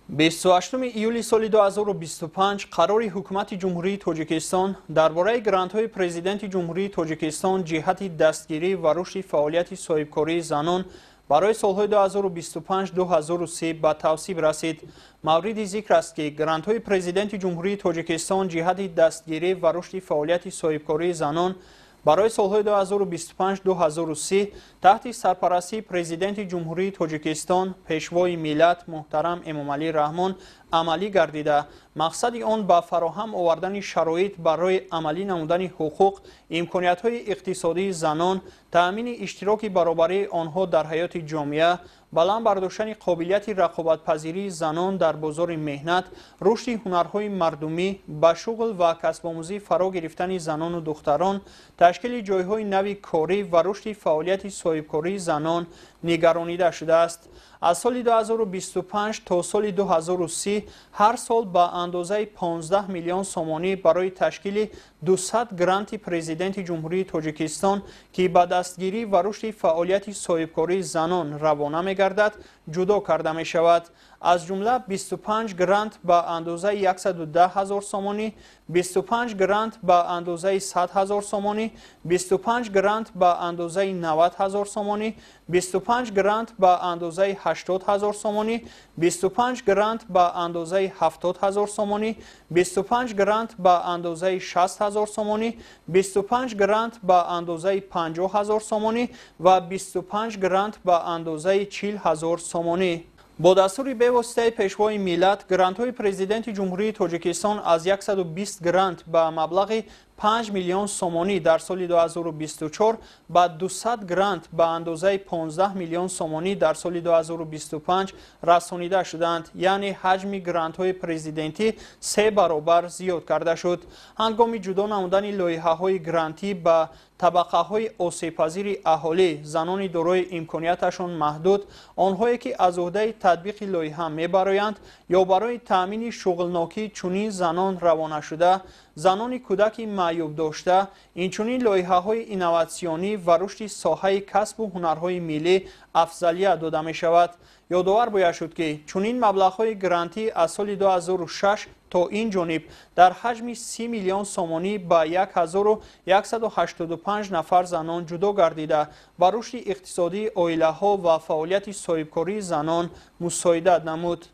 28 ایولی سال 2025 قرار حکومت جمهوری تاجیکستان درباره گرانت‌های پرزیدنت جمهوری تاجیکستان جهت دستگیری و رشد فعالیت صاحبکاری زنان برای سالهای 2025-2030 به توصیب رسید. مورد ذکر است که گرانت‌های پرزیدنت جمهوری تاجیکستان جهت دستگیری و رشد فعالیت صاحبکاری زنان برای سالهای 2025-2030 تحت سرپرستی پرزیدنت جمهوری تاجیکستان پیشوای ملت محترم امامعلی رحمان عملی گردیده. مقصد آن به فراهم آوردن شرایط برای عملی نمودن حقوق، امکانیت‌های اقتصادی زنان، تأمین اشتراک برابری آنها در حیات جامعه، بلند برداشتن قابلیت رقابت‌پذیری زنان در بازار مهنت، رشد هنرهای مردمی، به شغل و کسب آموزی فرا گرفتن زنان و دختران، تشکیل جایهای نوی کاری و رشد فعالیت صاحبکاری زنان نگرانیده شده است. از سال 2025 تا سال 2030 هر سال به اندازه 15 میلیون سومانی برای تشکیل 200 گرانت پرزیدنت جمهوری تاجیکستان که به دستگیری و رشد فعالیت صاحبکاری زنان روانه می‌گردد جدا کرده می شود. از جمله 25 گرانت به اندازه 110,000 سومانی، 25 گرانت به اندازه 100,000 سومانی، 25 گرانت به اندازه 90,000 سومانی، 25 گرانت به اندازه 80,000 سومانی، 25 گرانت به اندازه 70,000 سومانی، 25 گرانت به اندازه 60,000 سومانی، 25 گرانت به اندازه 50,000 سومانی و 25 گرانت به اندازه 40,000 سومانی. با دستور به واسطه پیشوای ملت گرانت‌های پرزیدنت جمهوری تاجیکستان از 120 گرانت به مبلغ 5 میلیون سومانی در سال 2024 به 200 گرانت به اندازه 15 میلیون سومانی در سال 2025 رسانیده شدند، یعنی حجم گرانت‌های پرزیدنتی 3 برابر زیاد کرده شد. هنگام جدا نمودن لایحه‌های گرانتی به طبقه‌های آسیب‌پذیر اهالی، زنان دارای امکانیتشان محدود، آنهایی که از عهده تطبیق لایحه می‌برایند یا برای تأمین شغلناکی چنین زنان روانه شده، زنان کودک معیوب داشته، اینچنین لایحه‌های اینوواسیونی و رشد ساحه کسب و هنرهای ملی افضلیت داده می شود. یادآور باید شد که چنین مبلغ‌های گرانتی از سال 2006 تا این جانب در حجم 30 میلیون سومانی به 1185 نفر زنان جدا گردیده و رشد اقتصادی عائله‌ها و فعالیت صاحبکاری زنان مساعدت نمود.